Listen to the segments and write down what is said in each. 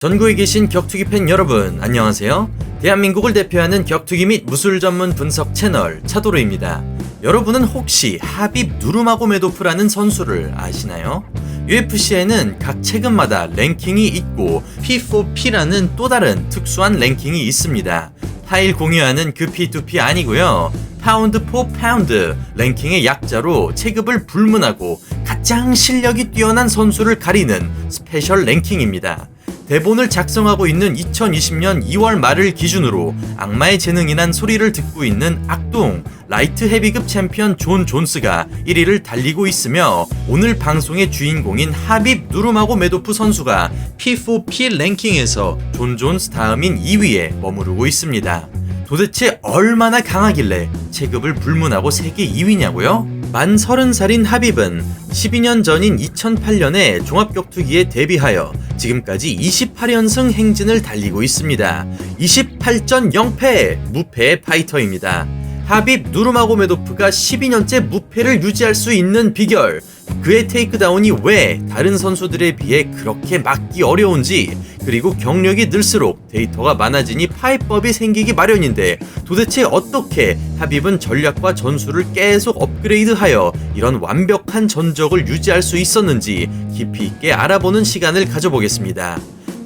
전국에 계신 격투기 팬 여러분, 안녕하세요. 대한민국을 대표하는 격투기 및 무술 전문 분석 채널 차도르입니다. 여러분은 혹시 하빕 누르마고메도프라는 선수를 아시나요? UFC에는 각 체급마다 랭킹이 있고 P4P라는 또 다른 특수한 랭킹이 있습니다. 타일 공유하는 그 P2P 아니고요. 파운드 포 파운드 랭킹의 약자로 체급을 불문하고 가장 실력이 뛰어난 선수를 가리는 스페셜 랭킹입니다. 대본을 작성하고 있는 2020년 2월 말을 기준으로 악마의 재능이란 소리를 듣고 있는 악동 라이트 헤비급 챔피언 존 존스가 1위를 달리고 있으며 오늘 방송의 주인공인 하빕 누르마고메도프 선수가 P4P 랭킹에서 존 존스 다음인 2위에 머무르고 있습니다. 도대체 얼마나 강하길래 체급을 불문하고 세계 2위냐고요? 만 30살인 하빕은 12년 전인 2008년에 종합격투기에 데뷔하여 지금까지 28연승 행진을 달리고 있습니다. 28전 0패 무패의 파이터입니다. 하빕 누르마고메도프가 12년째 무패를 유지할 수 있는 비결, 그의 테이크다운이 왜 다른 선수들에 비해 그렇게 막기 어려운지, 그리고 경력이 늘수록 데이터가 많아지니 파해법이 생기기 마련인데 도대체 어떻게 하빕은 전략과 전술을 계속 업그레이드하여 이런 완벽한 전적을 유지할 수 있었는지 깊이 있게 알아보는 시간을 가져보겠습니다.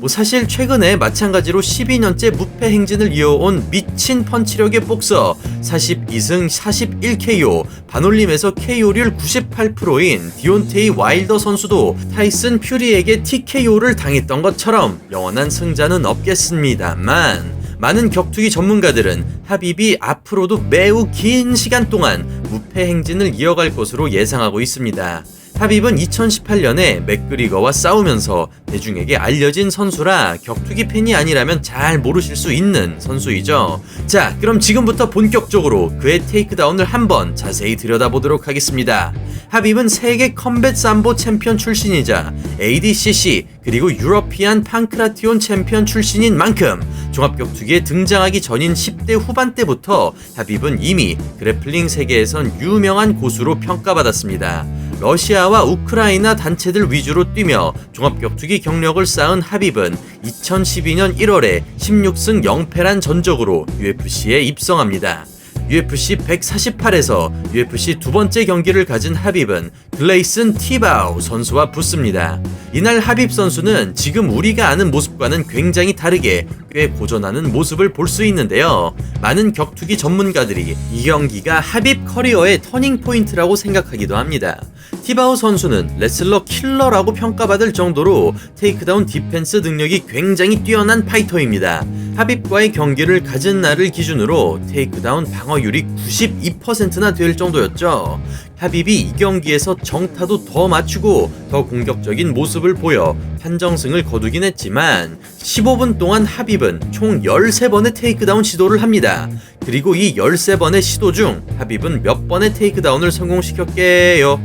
사실 최근에 마찬가지로 12년째 무패 행진을 이어온 미친 펀치력의 복서 42승 41KO 반올림에서 KO율 98%인 디온테이 와일더 선수도 타이슨 퓨리에게 TKO를 당했던 것처럼 영원한 승자는 없겠습니다만 많은 격투기 전문가들은 하빕이 앞으로도 매우 긴 시간 동안 무패 행진을 이어갈 것으로 예상하고 있습니다. 하빕은 2018년에 맥그리거와 싸우면서 대중에게 알려진 선수라 격투기 팬이 아니라면 잘 모르실 수 있는 선수이죠. 자, 그럼 지금부터 본격적으로 그의 테이크다운을 한번 자세히 들여다보도록 하겠습니다. 하빕은 세계 컴뱃 삼보 챔피언 출신이자 ADCC 그리고 유러피안 판크라티온 챔피언 출신인 만큼 종합격투기에 등장하기 전인 10대 후반때부터 하빕은 이미 그래플링 세계에선 유명한 고수로 평가받았습니다. 러시아와 우크라이나 단체들 위주로 뛰며 종합격투기 경력을 쌓은 하빕은 2012년 1월에 16승 0패란 전적으로 UFC에 입성합니다. UFC 148에서 UFC 두 번째 경기를 가진 하빕은 글레이슨 티바우 선수와 붙습니다. 이날 하빕 선수는 지금 우리가 아는 모습과는 굉장히 다르게 꽤 고전하는 모습을 볼 수 있는데요. 많은 격투기 전문가들이 이 경기가 하빕 커리어의 터닝 포인트라고 생각하기도 합니다. 티바우 선수는 레슬러 킬러라고 평가받을 정도로 테이크다운 디펜스 능력이 굉장히 뛰어난 파이터입니다. 하빕과의 경기를 가진 날을 기준으로 테이크다운 방어율이 92%나 될 정도였죠. 하빕이 이 경기에서 정타도 더 맞추고 더 공격적인 모습을 보여 판정승을 거두긴 했지만 15분 동안 하빕은 총 13번의 테이크다운 시도를 합니다. 그리고 이 13번의 시도 중 하빕은 몇 번의 테이크다운을 성공시켰게요?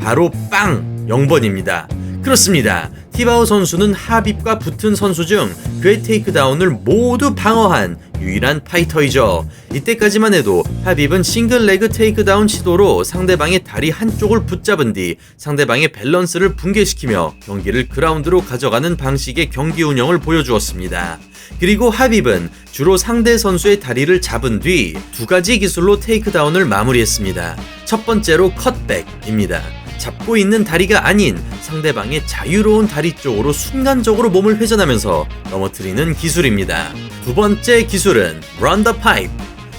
바로 빵! 0번입니다. 그렇습니다. 티바우 선수는 하빕과 붙은 선수 중 그의 테이크다운을 모두 방어한 유일한 파이터이죠. 이때까지만 해도 하빕은 싱글레그 테이크다운 시도로 상대방의 다리 한쪽을 붙잡은 뒤 상대방의 밸런스를 붕괴시키며 경기를 그라운드로 가져가는 방식의 경기 운영을 보여주었습니다. 그리고 하빕은 주로 상대 선수의 다리를 잡은 뒤 두 가지 기술로 테이크다운을 마무리했습니다. 첫 번째로 컷백입니다. 잡고 있는 다리가 아닌 상대방의 자유로운 다리 쪽으로 순간적으로 몸을 회전하면서 넘어뜨리는 기술입니다. 두 번째 기술은 Run the Pipe.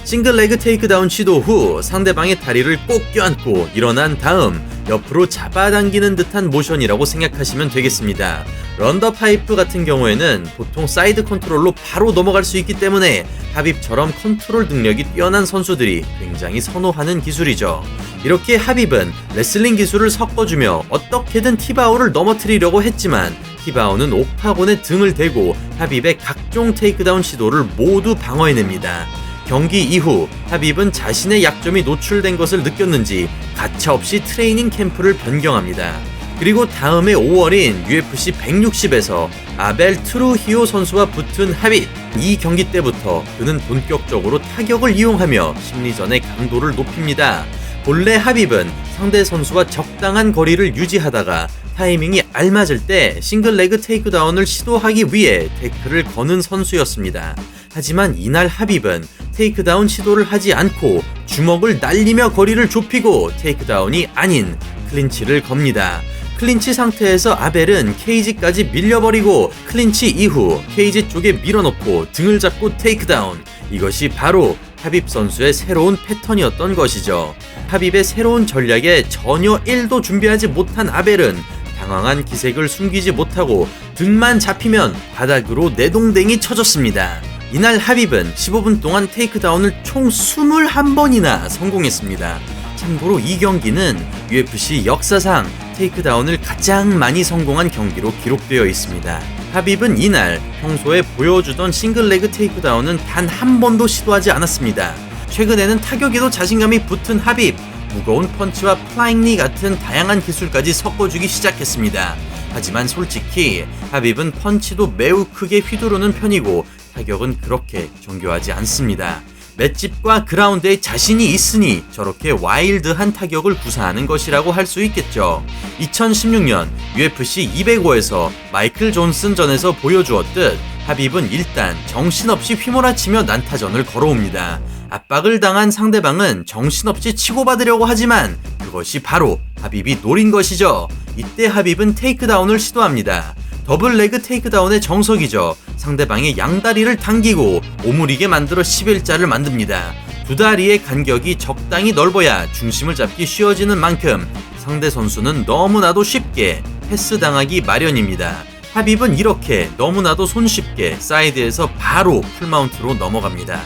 싱글레그 테이크다운 시도 후 상대방의 다리를 꼭 껴안고 일어난 다음 옆으로 잡아당기는 듯한 모션이라고 생각하시면 되겠습니다. 런더 파이프 같은 경우에는 보통 사이드 컨트롤로 바로 넘어갈 수 있기 때문에 하빕처럼 컨트롤 능력이 뛰어난 선수들이 굉장히 선호하는 기술이죠. 이렇게 하빕은 레슬링 기술을 섞어주며 어떻게든 티바오를 넘어뜨리려고 했지만 티바오는 옥타곤에 등을 대고 하빕의 각종 테이크다운 시도를 모두 방어해냅니다. 경기 이후 하빕은 자신의 약점이 노출된 것을 느꼈는지 가차없이 트레이닝 캠프를 변경합니다. 그리고 다음해 5월인 UFC 160에서 아벨 트루히오 선수와 붙은 하빕. 이 경기 때부터 그는 본격적으로 타격을 이용하며 심리전의 강도를 높입니다. 본래 하빕은 상대 선수와 적당한 거리를 유지하다가 타이밍이 알맞을 때 싱글레그 테이크다운을 시도하기 위해 태클을 거는 선수였습니다. 하지만 이날 하빕은 테이크다운 시도를 하지 않고 주먹을 날리며 거리를 좁히고 테이크다운이 아닌 클린치를 겁니다. 클린치 상태에서 아벨은 케이지까지 밀려버리고 클린치 이후 케이지 쪽에 밀어넣고 등을 잡고 테이크다운. 이것이 바로 하빕 선수의 새로운 패턴이었던 것이죠. 하빕의 새로운 전략에 전혀 1도 준비하지 못한 아벨은 당황한 기색을 숨기지 못하고 등만 잡히면 바닥으로 내동댕이 쳐졌습니다. 이날 하빕은 15분 동안 테이크다운을 총 21번이나 성공했습니다. 참고로 이 경기는 UFC 역사상 테이크다운을 가장 많이 성공한 경기로 기록되어 있습니다. 하빕은 이날 평소에 보여주던 싱글레그 테이크다운은 단 한 번도 시도하지 않았습니다. 최근에는 타격에도 자신감이 붙은 하빕, 무거운 펀치와 플라잉니 같은 다양한 기술까지 섞어주기 시작했습니다. 하지만 솔직히 하빕은 펀치도 매우 크게 휘두르는 편이고 타격은 그렇게 정교하지 않습니다. 맷집과 그라운드에 자신이 있으니 저렇게 와일드한 타격을 구사하는 것이라고 할 수 있겠죠. 2016년 UFC 205에서 마이클 존슨 전에서 보여주었듯 하빕은 일단 정신없이 휘몰아치며 난타전을 걸어옵니다. 압박을 당한 상대방은 정신없이 치고받으려고 하지만 그것이 바로 하빕이 노린 것이죠. 이때 하빕은 테이크다운을 시도합니다. 더블레그 테이크다운의 정석이죠. 상대방의 양다리를 당기고 오므리게 만들어 11자를 만듭니다. 두 다리의 간격이 적당히 넓어야 중심을 잡기 쉬워지는 만큼 상대 선수는 너무나도 쉽게 패스당하기 마련입니다. 하빕은 이렇게 너무나도 손쉽게 사이드에서 바로 풀마운트로 넘어갑니다.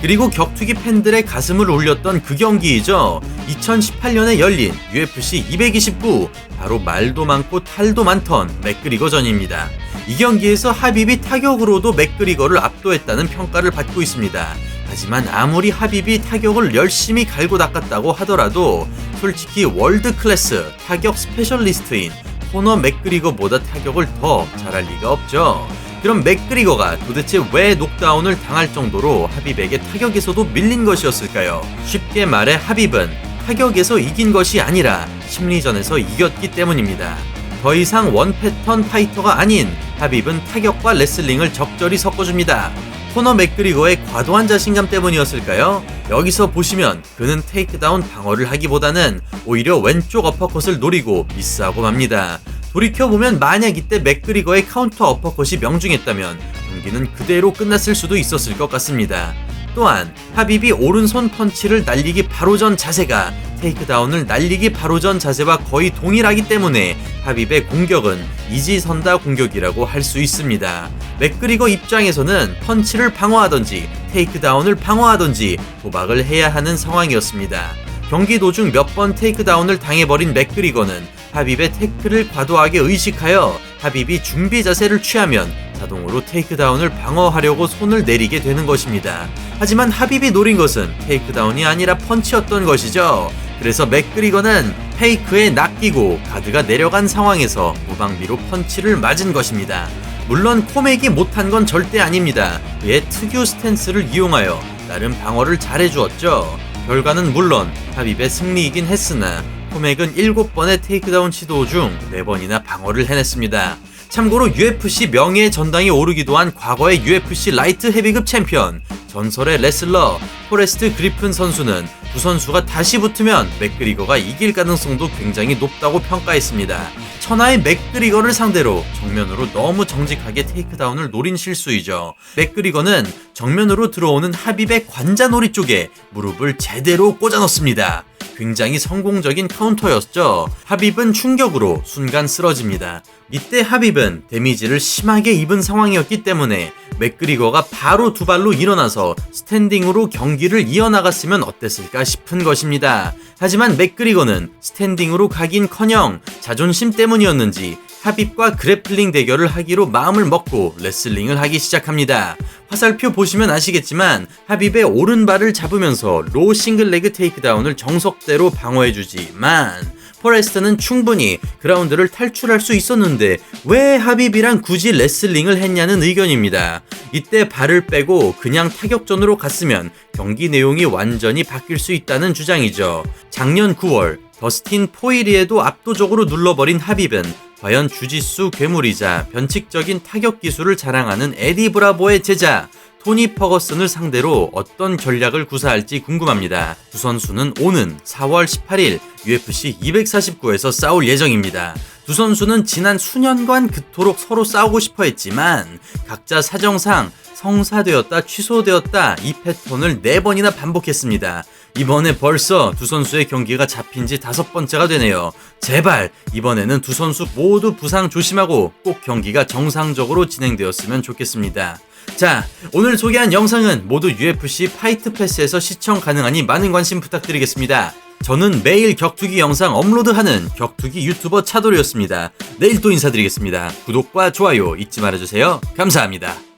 그리고 격투기 팬들의 가슴을 울렸던 그 경기이죠. 2018년에 열린 UFC 229, 바로 말도 많고 탈도 많던 맥그리거전입니다. 이 경기에서 하빕이 타격으로도 맥그리거를 압도했다는 평가를 받고 있습니다. 하지만 아무리 하빕이 타격을 열심히 갈고 닦았다고 하더라도 솔직히 월드 클래스 타격 스페셜리스트인 코너 맥그리거보다 타격을 더 잘할 리가 없죠. 그럼 맥그리거가 도대체 왜 녹다운을 당할 정도로 하빕에게 타격에서도 밀린 것이었을까요? 쉽게 말해 하빕은 타격에서 이긴 것이 아니라 심리전에서 이겼기 때문입니다. 더 이상 원 패턴 파이터가 아닌 하빕은 타격과 레슬링을 적절히 섞어줍니다. 코너 맥그리거의 과도한 자신감 때문이었을까요? 여기서 보시면 그는 테이크다운 방어를 하기보다는 오히려 왼쪽 어퍼컷을 노리고 미스하고 맙니다. 돌이켜보면 만약 이때 맥그리거의 카운터 어퍼컷이 명중했다면 경기는 그대로 끝났을 수도 있었을 것 같습니다. 또한 하빕이 오른손 펀치를 날리기 바로 전 자세가 테이크다운을 날리기 바로 전 자세와 거의 동일하기 때문에 하빕의 공격은 이지선다 공격이라고 할 수 있습니다. 맥그리거 입장에서는 펀치를 방어하던지 테이크다운을 방어하던지 도박을 해야 하는 상황이었습니다. 경기 도중 몇 번 테이크다운을 당해버린 맥그리거는 하빕의 태클을 과도하게 의식하여 하빕이 준비 자세를 취하면 자동으로 테이크다운을 방어하려고 손을 내리게 되는 것입니다. 하지만 하빕이 노린 것은 테이크다운이 아니라 펀치였던 것이죠. 그래서 맥그리거는 페이크에 낚이고 가드가 내려간 상황에서 무방비로 펀치를 맞은 것입니다. 물론 코맥이 못한 건 절대 아닙니다. 그의 특유 스탠스를 이용하여 나름 방어를 잘해주었죠. 결과는 물론 하빕의 승리이긴 했으나 코맥은 7번의 테이크다운 시도 중 4번이나 방어를 해냈습니다. 참고로 UFC 명예의 전당에 오르기도 한 과거의 UFC 라이트 헤비급 챔피언, 전설의 레슬러 포레스트 그리픈 선수는 두 선수가 다시 붙으면 맥그리거가 이길 가능성도 굉장히 높다고 평가했습니다. 천하의 맥그리거를 상대로 정면으로 너무 정직하게 테이크다운을 노린 실수이죠. 맥그리거는 정면으로 들어오는 하빕의 관자놀이 쪽에 무릎을 제대로 꽂아 넣습니다. 굉장히 성공적인 카운터였죠. 하빕은 충격으로 순간 쓰러집니다. 이때 하빕은 데미지를 심하게 입은 상황이었기 때문에 맥그리거가 바로 두 발로 일어나서 스탠딩으로 경기를 이어나갔으면 어땠을까 싶은 것입니다. 하지만 맥그리거는 스탠딩으로 가긴커녕 자존심 때문이었는지 하빕과 그래플링 대결을 하기로 마음을 먹고 레슬링을 하기 시작합니다. 화살표 보시면 아시겠지만 하빕의 오른발을 잡으면서 로우 싱글레그 테이크다운을 정석대로 방어해주지만 포레스트는 충분히 그라운드를 탈출할 수 있었는데 왜 하빕이랑 굳이 레슬링을 했냐는 의견입니다. 이때 발을 빼고 그냥 타격전으로 갔으면 경기 내용이 완전히 바뀔 수 있다는 주장이죠. 작년 9월 더스틴 포이리에도 압도적으로 눌러버린 하빕은 과연 주짓수 괴물이자 변칙적인 타격 기술을 자랑하는 에디 브라보의 제자 토니 퍼거슨을 상대로 어떤 전략을 구사할지 궁금합니다. 두 선수는 오는 4월 18일 UFC 249에서 싸울 예정입니다. 두 선수는 지난 수년간 그토록 서로 싸우고 싶어 했지만 각자 사정상 성사되었다 취소되었다 이 패턴을 4번이나 반복했습니다. 이번에 벌써 두 선수의 경기가 잡힌 지 5번째가 되네요. 제발 이번에는 두 선수 모두 부상 조심하고 꼭 경기가 정상적으로 진행되었으면 좋겠습니다. 자, 오늘 소개한 영상은 모두 UFC 파이트 패스에서 시청 가능하니 많은 관심 부탁드리겠습니다. 저는 매일 격투기 영상 업로드하는 격투기 유튜버 차도리였습니다. 내일 또 인사드리겠습니다. 구독과 좋아요 잊지 말아주세요. 감사합니다.